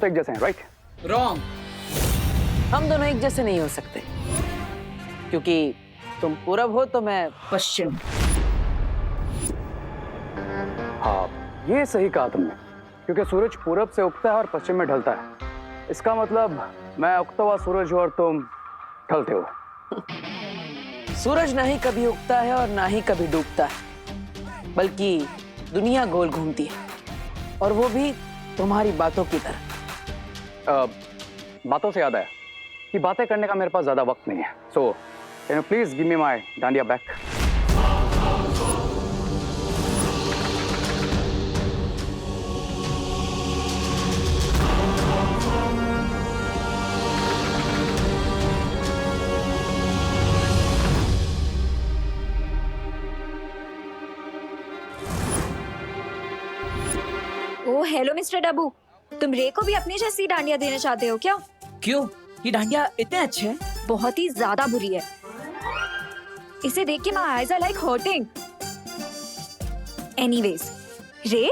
तो एक जैसे हैं, राइट? रॉन्ग। हम दोनों एक जैसे नहीं हो सकते, क्योंकि तुम पूरब हो तो मैं पश्चिम। हाँ, ये सही कहा तुमने, क्योंकि सूरज पूरब से उगता है और पश्चिम में ढलता है। इसका मतलब मैं उगता हुआ सूरज हूँ और तुम ढलते हो। सूरज ना ही कभी उगता है और ना ही कभी डूबता है, बल्कि दुनिया गोल घूमती है, और वो भी तुम्हारी बातों की तरह। बातों से याद आया कि बातें करने का मेरे पास ज्यादा वक्त नहीं है, so can you please give me my dandiya back? Oh hello mister Dabbu, तुम रे को भी अपनी जैसी डांडिया देना चाहते हो क्या? क्यों? ये डांडिया इतने अच्छे हैं? बहुत ही ज्यादा बुरी है। इसे देख के my eyes are like hurting. Anyways, रे,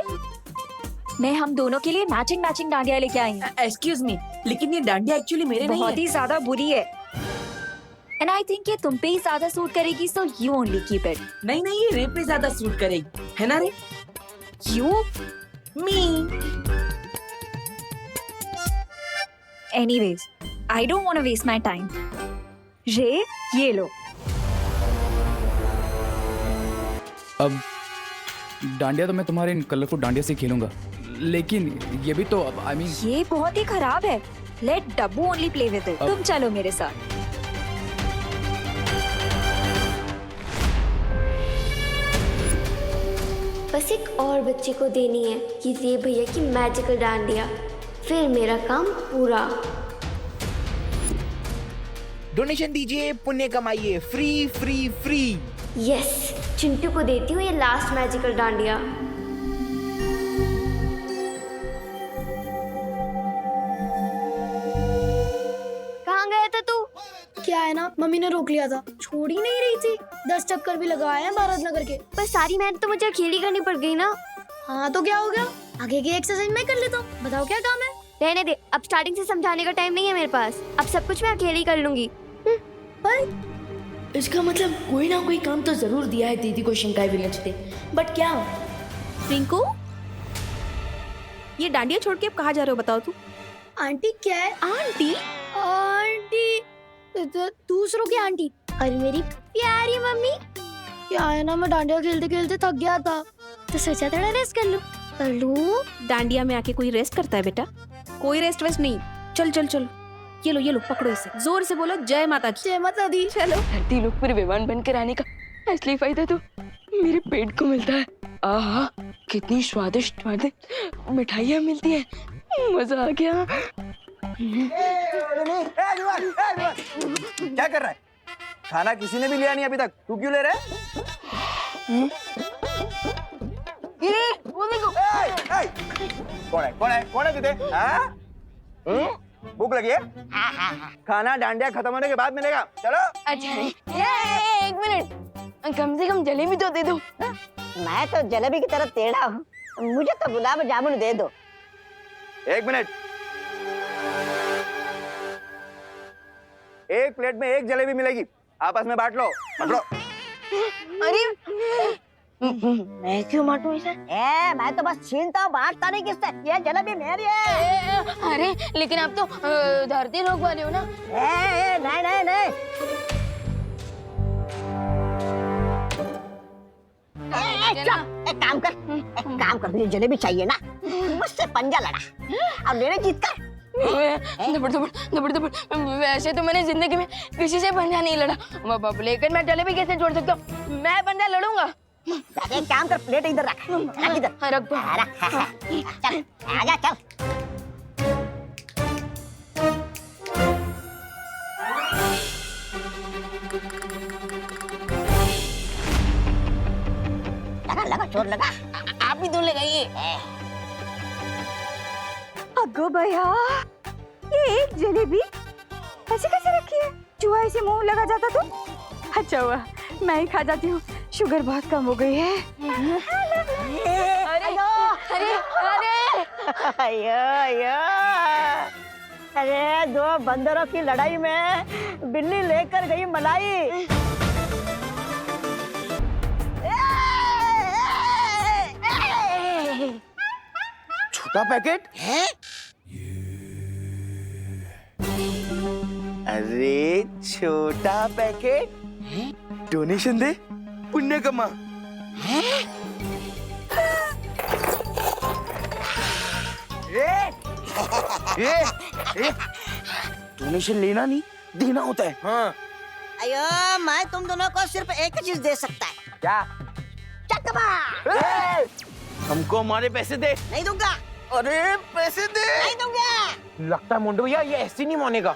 मैं हम दोनों के लिए मैचिंग मैचिंग डांडिया लेके आई हूँ। एक्सक्यूज मी, लेकिन ये डांडिया एक्चुअली मेरे नहीं बहुत है। ही ज्यादा बुरी है। एंड आई थिंक ये तुम पे ही ज्यादा सूट करेगी, so you only keep it. नहीं नहीं, ये रे पे ज्यादा सूट करेगी, है ना रे? You me. Anyways, I don't want to waste my time. रे, ये लो। अब डांडिया तो मैं तुम्हारे इन कलरफुल डांडिया से खेलूंगा, लेकिन ये भी तो अब ये बहुत ही खराब है। Let Dabbu only play with it. तुम चलो मेरे साथ। बस एक और बच्चे को देनी है कि ये भैया की मैजिकल डांडिया, फिर मेरा काम पूरा। डोनेशन दीजिए, पुण्य कमाइए, free free free. Yes, Chintu को देती हूँ ये लास्ट मैजिकल डांडिया। कहाँ गया था तू? क्या है ना, मम्मी ने रोक लिया था, छोड़ ही नहीं रही थी। 10 चक्कर भी लगाए हैं भारत नगर के। पर सारी मेहनत तो मुझे अकेली करनी पड़ गई ना। हाँ तो क्या हो गया, आगे की एक्सरसाइज मैं कर लेता हूँ। बताओ क्या काम है? रहने दे, अब स्टार्टिंग से समझाने का टाइम नहीं है मेरे पास। अब सब कुछ मैं अकेली कर लूंगी। पर इसका मतलब कोई ना कोई काम तो जरूर दिया है दीदी को शिंकाई विलेज ने, बट क्या? रिंकू, ये डांडिया छोड़ के अब कहाँ जा रहे हो बताओ तू? आंटी क्या है? आंटी? आंटी दूसरों की आंटी। और मेरी प्यारी मम्मी। क्या है ना, मैं डांडिया खेलते खेलते थक गया था, तो सोचा थोड़ा रेस्ट कर लूं। कर लूं? डांडिया में आके कोई रेस्ट करता है बेटा? कोई रेस्ट वेस्ट नहीं। चल चल चल, ये लो पकड़ो इसे, जोर से बोलो जय माता दी। जय माता दी। चलो। धरती लोक पर विमान बनकर आने का असली फायदा तो मेरे पेट को मिलता है। आहा, कितनी स्वादिष्ट स्वादिष्ट मिठाइयाँ मिलती है, मजा आ गया। क्या कर रहा है? खाना किसी ने भी लिया नहीं अभी तक, तू क्यों ले रहा है? कौन है तुझे? भूख लगी है? खाना डांडिया खत्म होने के बाद मिलेगा, चलो। अच्छा, एक मिनट, कम से कम जलेबी तो दे दो। मैं तो जलेबी की तरह टेढ़ा हूँ, मुझे तो गुलाब जामुन दे दो। एक मिनट, एक प्लेट में एक जलेबी मिलेगी, आपस में बांट लो, बांट लो। अरे मैं क्यों बांटूं इसे? मैं तो बस छीनता हूँ, बांटता नहीं किससे। ये जलेबी मेरी है। अरे लेकिन आप तो धरती लोक वाले हो ना। नहीं नहीं नहीं। एक काम कर, तुझे जलेबी चाहिए ना, मुझसे पंजा लड़ा और मेरे जीत कर। वैसे तो मैंने जिंदगी में किसी से पंजा नहीं लड़ा, लेकिन मैं जलेबी कैसे छोड़ सकता हूँ? मैं पंजा लड़ूंगा। एक काम कर, प्लेट इधर रख, इधर रख दो। चल आजा, चल। लगा चोर लगा। आप भी तो लगाइए। अगो भैया, ये एक जलेबी ऐसे कैसे रखी है? चूहा इसे मुंह लगा जाता तो? अच्छा हुआ मैं ही खा जाती हूँ, शुगर बहुत कम हो गई है। अरे अरे अरे अयो अयो, अरे दो बंदरों की लड़ाई में बिल्ली लेकर गई मलाई। छोटा पैकेट है? अरे छोटा पैकेट, डोनेशन दे, पुण्य कमा। डोनेशन लेना नहीं, देना होता है। हाँ। अयो मैं तुम दोनों को सिर्फ एक ही चीज दे सकता है। क्या? चकमा। हमको हमारे पैसे दे। नहीं दूंगा। अरे पैसे दे। नहीं दूंगा। लगता है मुंडू भैया ये ऐसे नहीं मानेगा।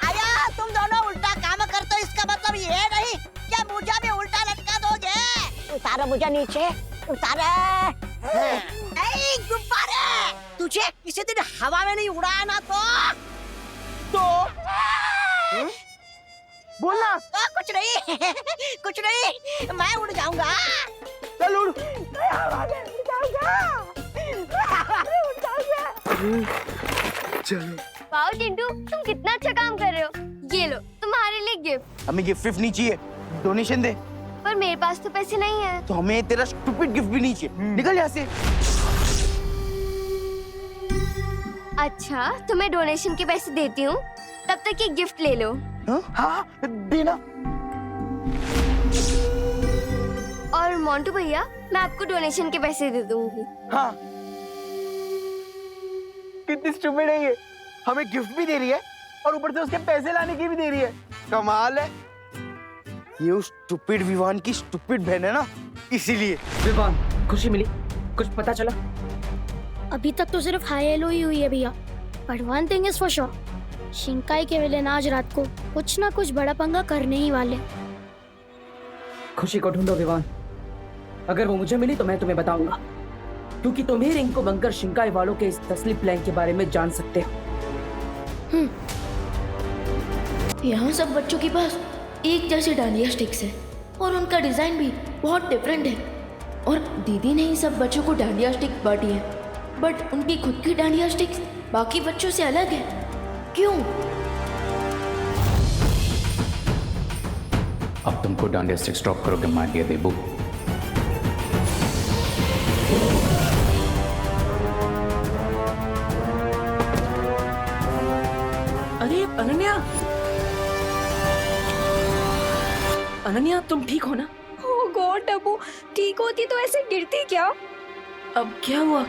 अया तुम दोनों उल्टा काम करते हो, इसका मतलब ये नहीं क्या मुझे भी उल्टा लटका दोगे। उतारो मुझे नीचे, उतारो। गुब्बारे तुझे किसी दिन हवा में नहीं उड़ाया ना तो बोलना। कुछ नहीं कुछ नहीं, मैं उड़ जाऊंगा। चल उड़। मैं हवा में उड़ जाऊंगा, मैं हवा में उड़ जाऊंगा। चलो। वाओ चिंटू, तुम कितना अच्छा काम कर रहे हो। ये लो तुम्हारे लिए गिफ्ट। हमें गिफ्ट विफ्ट नहीं चाहिए, डोनेशन दे। पर मेरे पास तो पैसे नहीं है। तो हमें तेरा स्टूपिड गिफ्ट भी नहीं चाहिए। निकल यहाँ से। अच्छा तो मैं डोनेशन के पैसे देती हूँ, तब तक ये गिफ्ट ले लो। हाँ देना। और मोंटू भैया मैं आपको डोनेशन के पैसे दे दूंगी। हाँ। कितनी स्टूपिड है ये, हमें गिफ्ट भी दे रही है और ऊपर से उसके पैसे लाने की भी दे रही है। कमाल है। ये उस स्टूपिड विवान की स्टूपिड बहन है ना, इसीलिए। विवान, खुशी मिली? कुछ पता चला? अभी तक तो सिर्फ हाई हेलो ही हुई है भैया, but one thing is for sure, शिंकाई के विलेन आज रात को कुछ ना कुछ बड़ा पंगा करने ही वाले। खुशी को ढूंढो विवान, अगर वो मुझे मिली तो मैं तुम्हें बताऊंगा, क्योंकि तुम ही रिंग को बनकर शिंकाई वालों के इस तसली प्लान के बारे में जान सकते हो। यहाँ सब बच्चों के पास एक जैसे डांडिया स्टिक्स है और उनका डिजाइन भी बहुत डिफरेंट है। और दीदी ने ही सब बच्चों को डांडिया स्टिक बांटी है, बट उनकी खुद की डांडिया स्टिक्स बाकी बच्चों से अलग है। क्यों? अब तुमको डांडिया स्टिक स्टॉप करोगे मारिया देबू। अरे अनन्या, अनन्या तुम ठीक हो ना? ओह गॉड डब्बू, ठीक होती तो ऐसे गिरती क्या? अब क्या हुआ?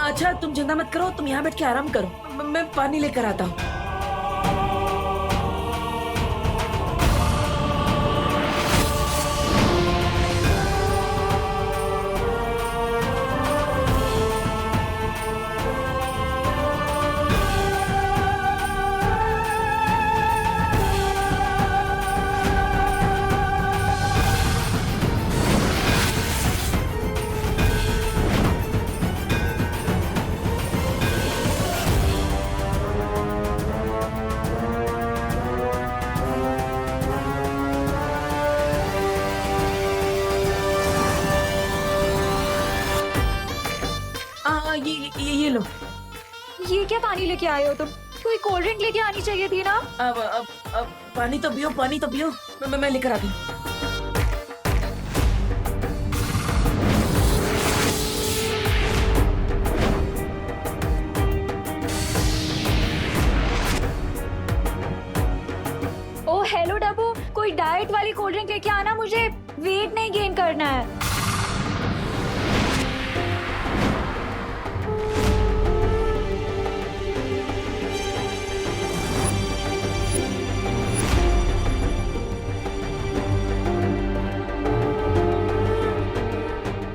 अच्छा तुम चिंता मत करो, तुम यहाँ बैठ के आराम करो, मैं पानी लेकर आता हूँ। ये लो। ये क्या पानी लेके आए हो तुम? कोई कोल्ड ड्रिंक लेके आनी चाहिए थी ना। अब पानी तो पियो, पानी तो पियो। मैं लेकर आती हूँ। ओ हेलो डब्बू, कोई डाइट वाली कोल्ड ड्रिंक लेके आना, मुझे वेट नहीं गेन करना है।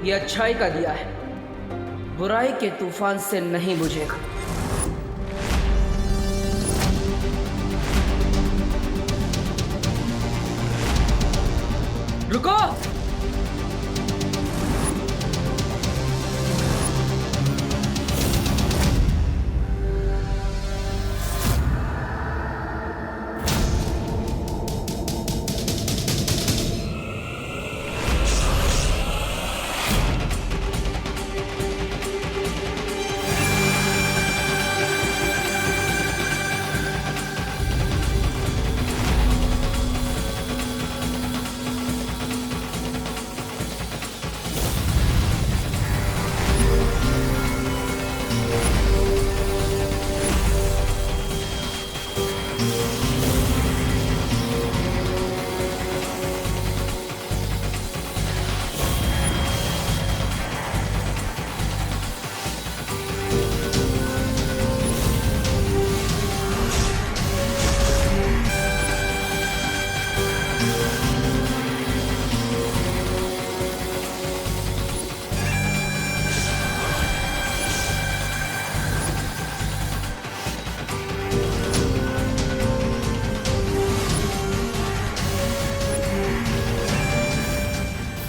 ये अच्छाई का दिया है, बुराई के तूफान से नहीं बुझेगा। रुको।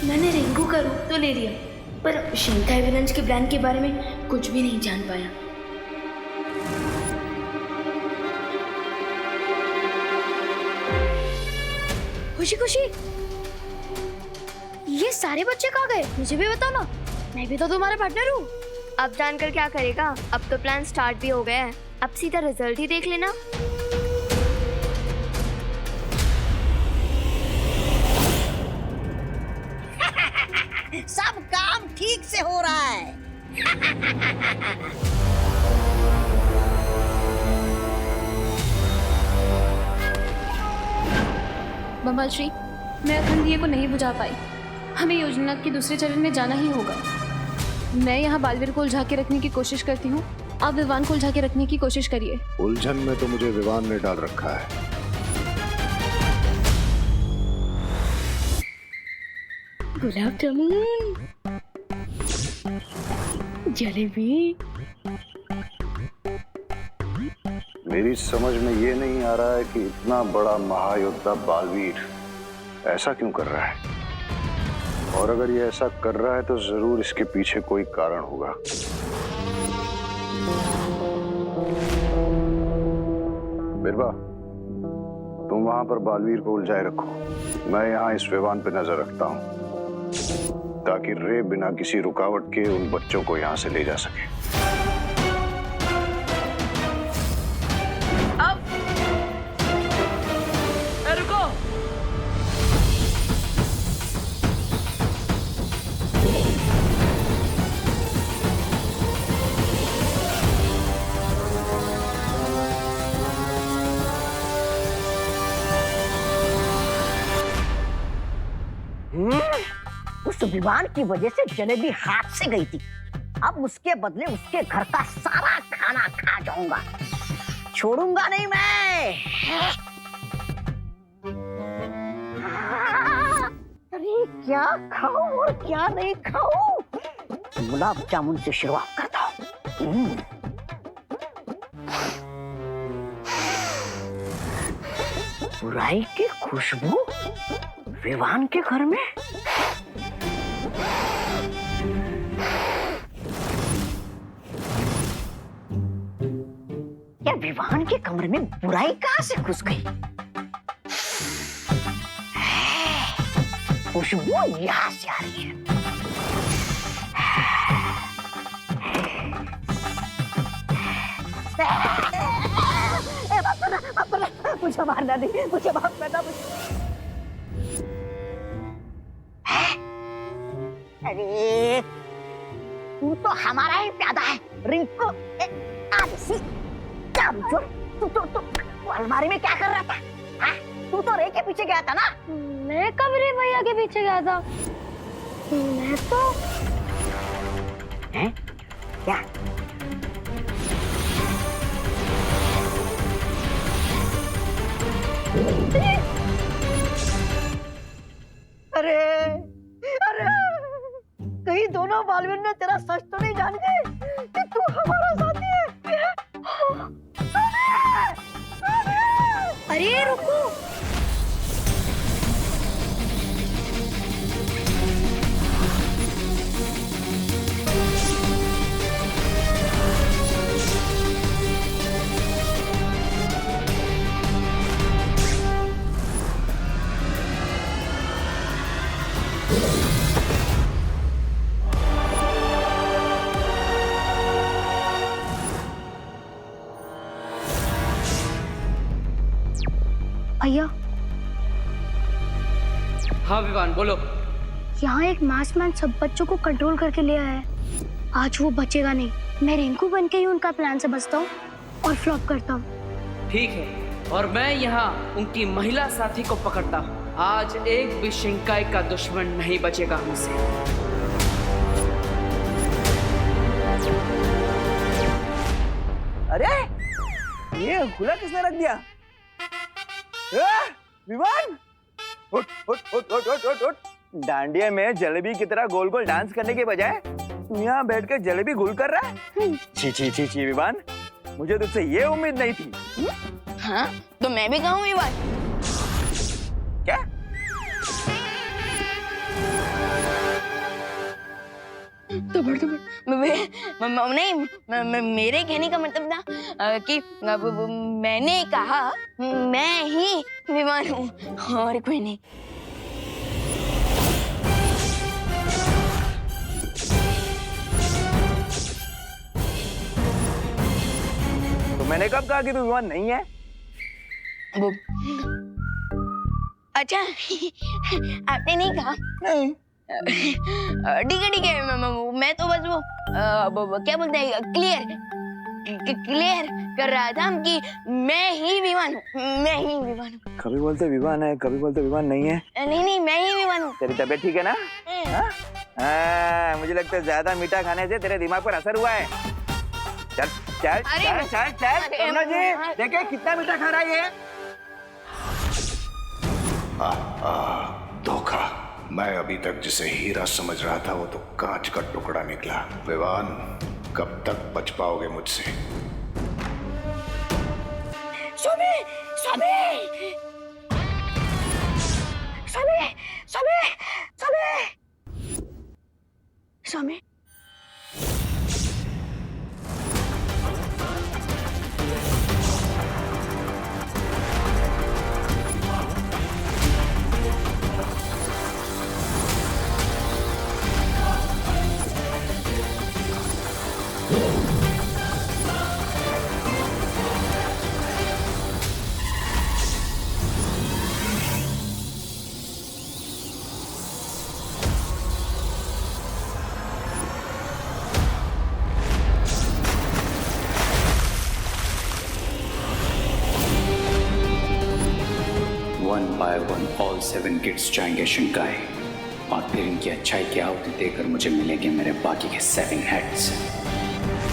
मैंने रिंकू का रूप तो ले लिया, पर शिंकाई विलन्स के प्लान के बारे में कुछ भी नहीं जान पाया। खुशी खुशी, ये सारे बच्चे कहाँ गए? मुझे भी बताओ ना, मैं भी तो तुम्हारा पार्टनर हूँ। अब जानकर क्या करेगा, अब तो प्लान स्टार्ट भी हो गया है, अब सीधा रिजल्ट ही देख लेना। सब काम ठीक से हो रहा है। बमल श्री, मैं अखंड दिए को नहीं बुझा पाई। हमें योजना के दूसरे चरण में जाना ही होगा। मैं यहाँ बालवीर को उलझा के रखने की कोशिश करती हूँ, आप विवान को उलझा के रखने की कोशिश करिए। उलझन में तो मुझे विवान ने डाल रखा है। गुलाब जामुन, जलेबी। मेरी समझ में ये नहीं आ रहा है कि इतना बड़ा महायोद्धा बालवीर ऐसा क्यों कर रहा है, और अगर ये ऐसा कर रहा है तो जरूर इसके पीछे कोई कारण होगा। बिरबा, तुम वहां पर बालवीर को उलझाए रखो, मैं यहाँ इस विवान पे नजर रखता हूँ, ताकि रे बिना किसी रुकावट के उन बच्चों को यहाँ से ले जा सके। अब रुको। उस विवान की वजह से जलेबी हाथ से गई थी, अब उसके बदले उसके घर का सारा खाना खा जाऊंगा, छोड़ूंगा नहीं मैं। अरे क्या खाऊं और क्या नहीं खाऊं, गुलाब जामुन से शुरुआत करता हूँ। बुराई की खुशबू विवान के घर में। या विवान के कमरे में बुराई कहां से घुस गई? खुशबू यहां से आ रही है। मुझे मारना नहीं, मुझे माफ करना। अरे तू तो हमारा ही प्यादा है रिंकू। तू अलमारी में क्या कर रहा था? हाँ? तू तो रे के पीछे गया था ना? मैं कब रे भैया के पीछे गया था? मैं तो हैं? क्या? अरे अरे कहीं दोनों बालवीर ने तेरा सच तो नहीं जान गए कि तू हमारा साथी है? अरे रुको, विवान, बोलो। यहाँ एक मास्कमैन सब बच्चों को कंट्रोल करके ले आया है। आज वो बचेगा नहीं। मैं रिंकू बन के ही उनका प्लान से बचता हूँ और फ्लॉप करता हूँ। ठीक है, और मैं यहाँ उनकी महिला साथी को पकड़ता हूँ। आज एक भी शिंकाई का दुश्मन नहीं बचेगा हमसे। अरे ये खुला किसने रख दिया? विवान, उठ उठ उठ उठ उठ उठ उठ। डांडिया में जलेबी की तरह गोल गोल डांस करने के बजाय तू यहाँ बैठ कर जलेबी गुल कर रहा है? छी छी छी छी विवान, मुझे तुझसे ये उम्मीद नहीं थी। हाँ तो मैं भी कहूँ विवान। क्या? तो नहीं, मेरे कहने का मतलब था कि मैंने कहा मैं ही विवान हूँ और कोई नहीं। तो मैंने कब कहा कि तू विवान नहीं है? वो अच्छा आपने नहीं कहा? नहीं। ठीक है, मैं तो बस वो क्या बोलते हैं क्लियर कर रहा था कि मैं ही विवान हूँ, मैं ही विवान हूँ। कभी बोलते विवान है, कभी बोलते विवान नहीं है। नहीं मैं ही विवान हूँ। तेरी तबीयत ठीक है ना? हाँ, मुझे लगता है ज्यादा मीठा खाने से तेरे दिमाग पर असर हुआ है। चल चल चल चल चल करुणा जी, देखे कितना मीठा खा रहा है ये। धोखा। मैं अभी तक जिसे हीरा समझ रहा था वो तो कांच का टुकड़ा निकला। विवान, कब तक बच पाओगे मुझसे? स्वामी स्वामी स्वामी स्वामी स्वामी स्वामी। One by one all 7 kids जाएंगे शिंकाई, और फिर इनकी अच्छाई की आहुति देकर मुझे मिलेंगे मेरे बाकी के 7 हेड्स।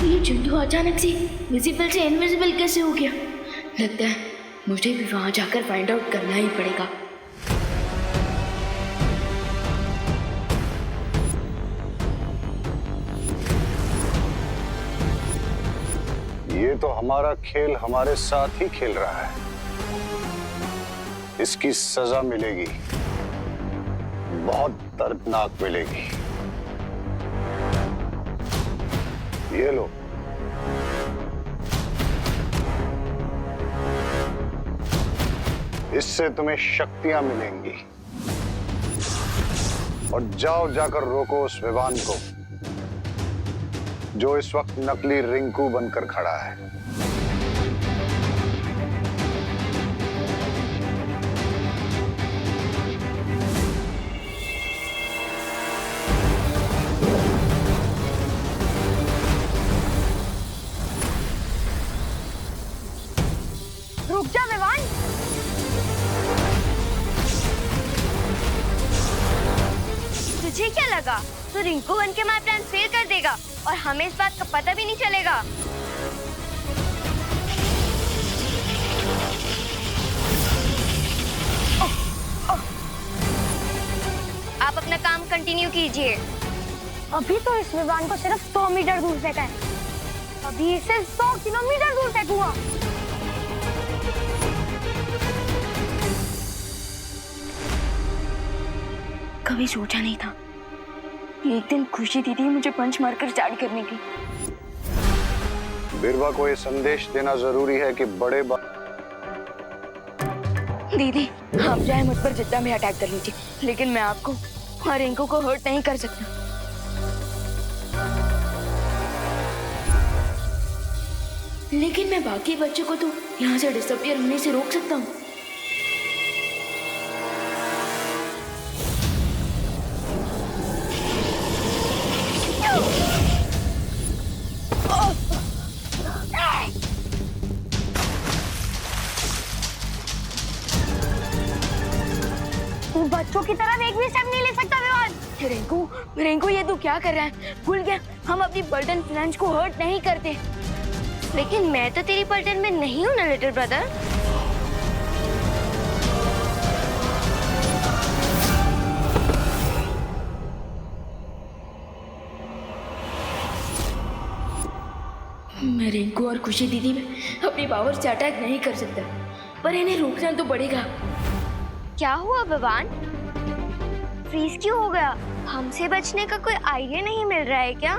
ये चिंटू अचानक से विजिबल से इनविजिबल कैसे हो गया? लगता है मुझे भी वहां जाकर फाइंड आउट करना ही पड़ेगा। ये तो हमारा खेल हमारे साथ ही खेल रहा है। इसकी सजा मिलेगी, बहुत दर्दनाक मिलेगी। ये लो। इससे तुम्हें शक्तियां मिलेंगी। और जाओ जाकर रोको उस विवान को जो इस वक्त नकली रिंकू बनकर खड़ा है। रुक जा विवान। तुझे क्या लगा तो रिंकू बन के हमारा प्लान फेल कर देगा और हमें इस बात का पता भी नहीं चलेगा? आप अपना काम कंटिन्यू कीजिए। अभी तो इस विमान को सिर्फ 100 मीटर दूर फेंका है, अभी इसे 100 किलोमीटर दूर फेंकूंगा। कभी सोचा नहीं था कि एक दिन खुशी दीदी मुझे पंच मारकर स्टार्ट करने की। बिरवा को ये संदेश देना जरूरी है कि बड़े दीदी आप चाहे मुझ पर जितना भी अटैक कर लीजिए, लेकिन मैं आपको और रिंकू को हर्ट नहीं कर सकता। लेकिन मैं बाकी बच्चों को तो यहाँ से डिसअपियर होने से रोक सकता हूँ। तू बच्चों की तरह एक भी स्टेप नहीं ले सकता विवान। रिंकू, रिंकू ये तू क्या कर रहा है? भूल गया हम अपनी पलटन फ्रेंड्स को हर्ट नहीं करते। लेकिन मैं तो तेरी पलटन में नहीं हूँ ना लिटिल ब्रदर। मैं रिंकू और खुशी दीदी में अपनी पावर से अटैक नहीं कर सकता, पर इन्हें रोकना तो पड़ेगा। क्या हुआ विवान? फ्रीज क्यों हो गया? हमसे बचने का कोई आइडिया नहीं मिल रहा है क्या?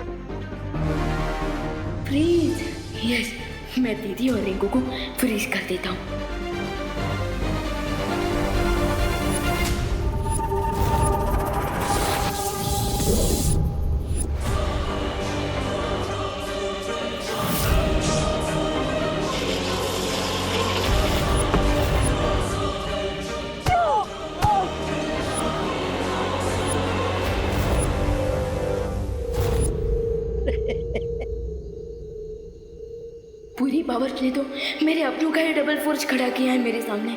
फ्रीज? यस, मैं दीदी और रिंकू को फ्रीज कर देता हूँ। पूरी पावर ने तो मेरे अपनों का ही डबल फोर्स खड़ा किया है मेरे सामने।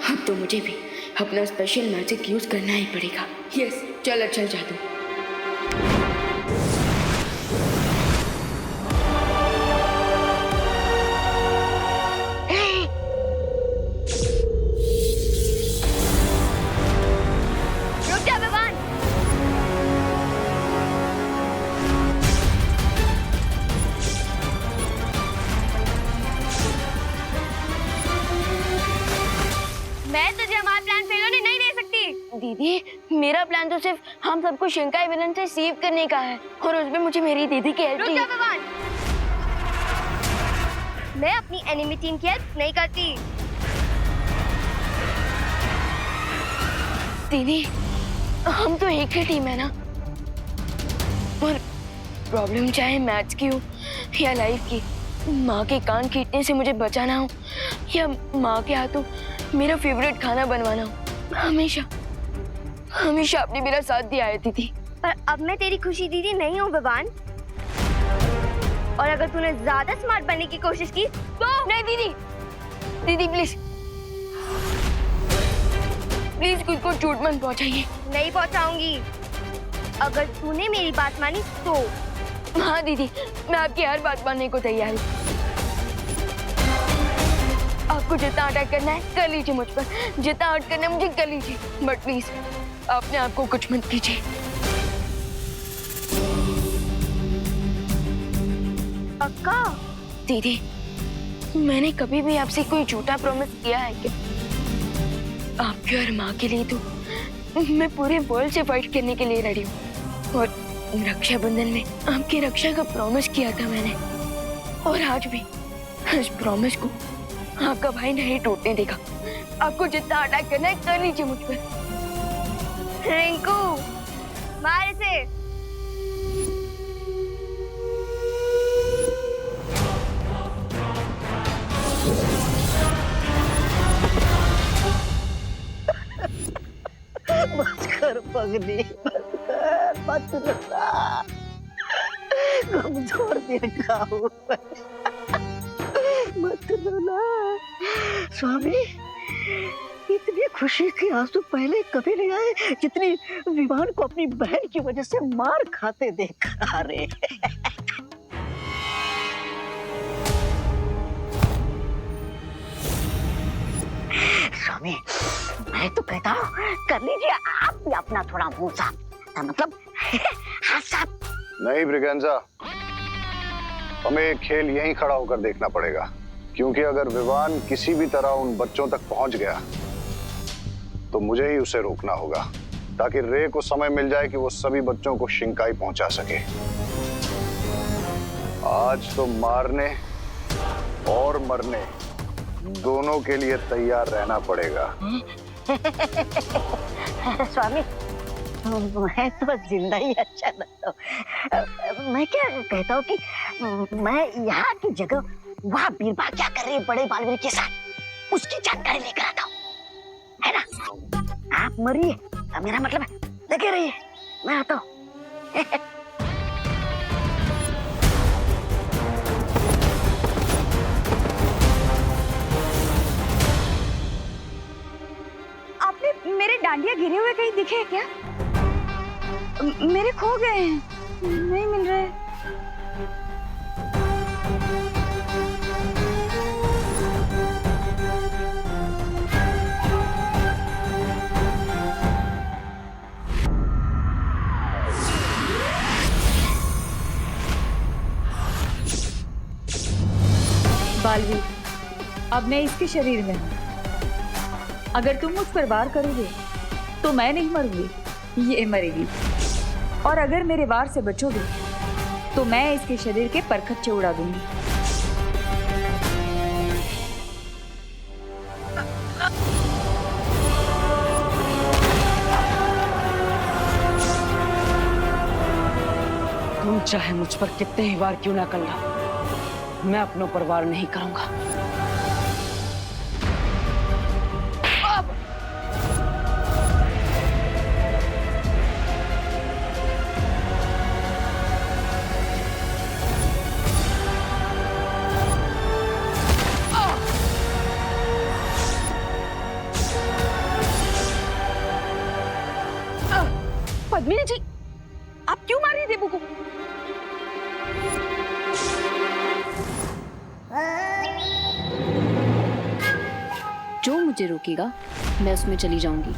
अब तो मुझे भी अपना स्पेशल मैजिक यूज करना ही पड़ेगा। यस, चल अच्छा जादू। रुक जा विवान। मैं तुझे हमारा प्लान फेल होने नहीं दे सकती। दीदी, मेरा प्लान तो सिर्फ हम सबको शिंकाई विलन से सेव करने का है, और उसमें मुझे मेरी दीदी की हेल्प चाहिए। मैं अपनी एनिमी टीम की हेल्प नहीं करती। दीदी, हम तो एक ही टीम है ना, और प्रॉब्लम चाहे मैथ्स की हो या लाइफ की, माँ के कान खींचने से मुझे बचाना हो या माँ के हाथों मेरा फेवरेट खाना बनवाना हो, हमेशा हमेशा आपने मेरा साथ दिया है दीदी। पर अब मैं तेरी खुशी दीदी नहीं हूँ विवान, और अगर तूने ज्यादा स्मार्ट बनने की कोशिश की तो नहीं दीदी, दीदी प्लीज प्लीज खुद को चोट मत पहुंचाइए। नहीं पहुंचाऊंगी अगर तूने मेरी बात मानी तो। हाँ दीदी, मैं आपकी हर बात मानने को तैयार हूँ। आपको जितना अटैक करना है कर लीजिए मुझ पर, जितना हर्ट करना है मुझे कर लीजिए, बट प्लीज अपने आप को कुछ मत कीजिए। पक्का? दीदी, मैंने कभी भी आपसे कोई झूठा प्रॉमिस किया है क्या? आपकी और माँ के लिए तो मैं पूरे वर्ल्ड से फाइट करने के लिए रेडी हूँ, और रक्षाबंधन में आपकी रक्षा का प्रॉमिस किया था मैंने, और आज भी इस प्रॉमिस को आपका भाई नहीं टूटने देगा। आपको जितना अटैक करना है कर लीजिए मुझ पर। रिंकू, मार इसे। बस कर पगली, मत रोना। कमजोर देखा हूँ, मत रोना। स्वामी, इतनी खुशी के आंसू पहले कभी नहीं आए जितनी विवान को अपनी बहन की वजह से मार खाते देखा रे। स्वामी, मैं तो कहता हूँ कर लीजिए आप भी अपना थोड़ा मुंह साफ, मतलब हाथ साफ। नहीं ब्रिगेंजा, हमें ये खेल यहीं खड़ा होकर देखना पड़ेगा, क्योंकि अगर विवान किसी भी तरह उन बच्चों तक पहुंच गया तो मुझे ही उसे रोकना होगा, ताकि रे को समय मिल जाए कि वो सभी बच्चों को शिंकाई पहुंचा सके। आज तो मारने और मरने दोनों के लिए तैयार रहना पड़ेगा। स्वामी, मैं तो जिंदा ही अच्छा लगता हूँ। मैं क्या कहता हूँ कि मैं यहाँ की जगह वहाँ बीरबल क्या कर रही है बड़े बालवीर के साथ, उसकी जानकारी लेकर आता हूँ, है ना? आप मरिए, मेरा मतलब लगे रहिए, मैं आता हूँ। डांडिया गिरे हुए कहीं दिखे क्या? मेरे खो गए हैं, नहीं मिल रहे। बालवीर, अब मैं इसके शरीर में हूँ। अगर तुम मुझ पर वार करोगे तो मैं नहीं मरूंगी, ये मरेगी। और अगर मेरे वार से बचोगे तो मैं इसके शरीर के परखच्चे उड़ा दूंगी। तुम चाहे मुझ पर कितने ही वार क्यों ना कर लो, मैं अपनों पर वार नहीं करूंगा। पद्मिनी जी, आप क्यों मार रही देबू को? जो मुझे रोकेगा मैं उसमें चली जाऊंगी।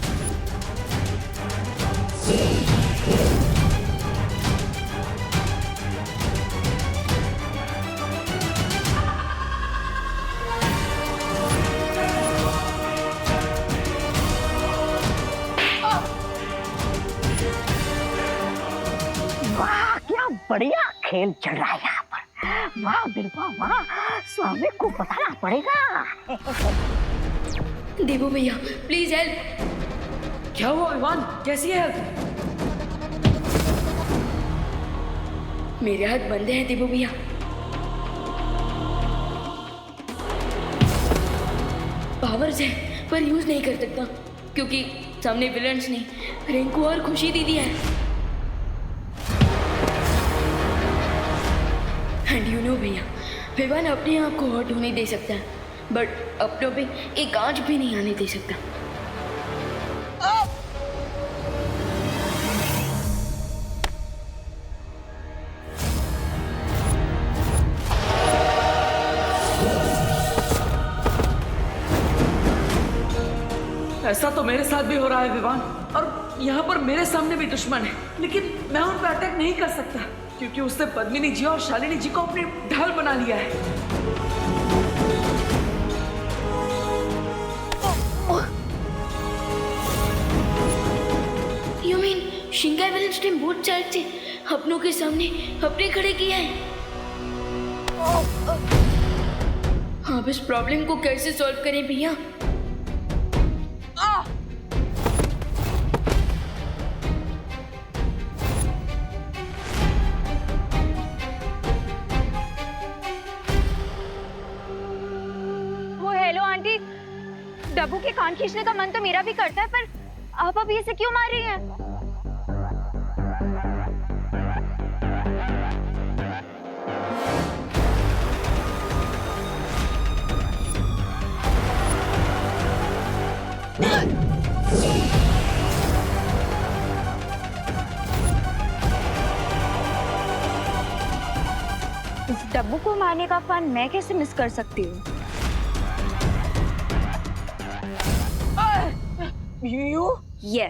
वाह, क्या बढ़िया खेल चल रहा है यहाँ पर। वाह बिरबा वाह, स्वामी को बताना पड़ेगा। देवो भैया प्लीज हेल्प। क्या हुआ विवान, कैसी है? मेरे हाथ बंधे हैं देवो भैया। पावर्स है पर यूज नहीं कर सकता क्योंकि सामने विलन्स ने रिंकू और खुशी दीदी है। एंड यू नो भैया, विवान अपने आप को हर्ट होने दे सकता है बट अपनों पे एक आंच भी नहीं आने दे सकता। ऐसा तो मेरे साथ भी हो रहा है विवान, और यहाँ पर मेरे सामने भी दुश्मन है, लेकिन मैं उन पर अटैक नहीं कर सकता क्योंकि उसने पद्मिनी जी और शालिनी जी को अपनी ढाल बना लिया है। यू मीन शिंगाई विलन्स ने बोथ साइड से अपनों के सामने अपने खड़े किया है। आप इस प्रॉब्लम को कैसे सॉल्व करें भैया? डब्बू के कान खींचने का मन तो मेरा भी करता है, पर आप अभी इसे क्यों मार रही हैं? इस डब्बू को मारने का फन मैं कैसे मिस कर सकती हूँ? You? Yes.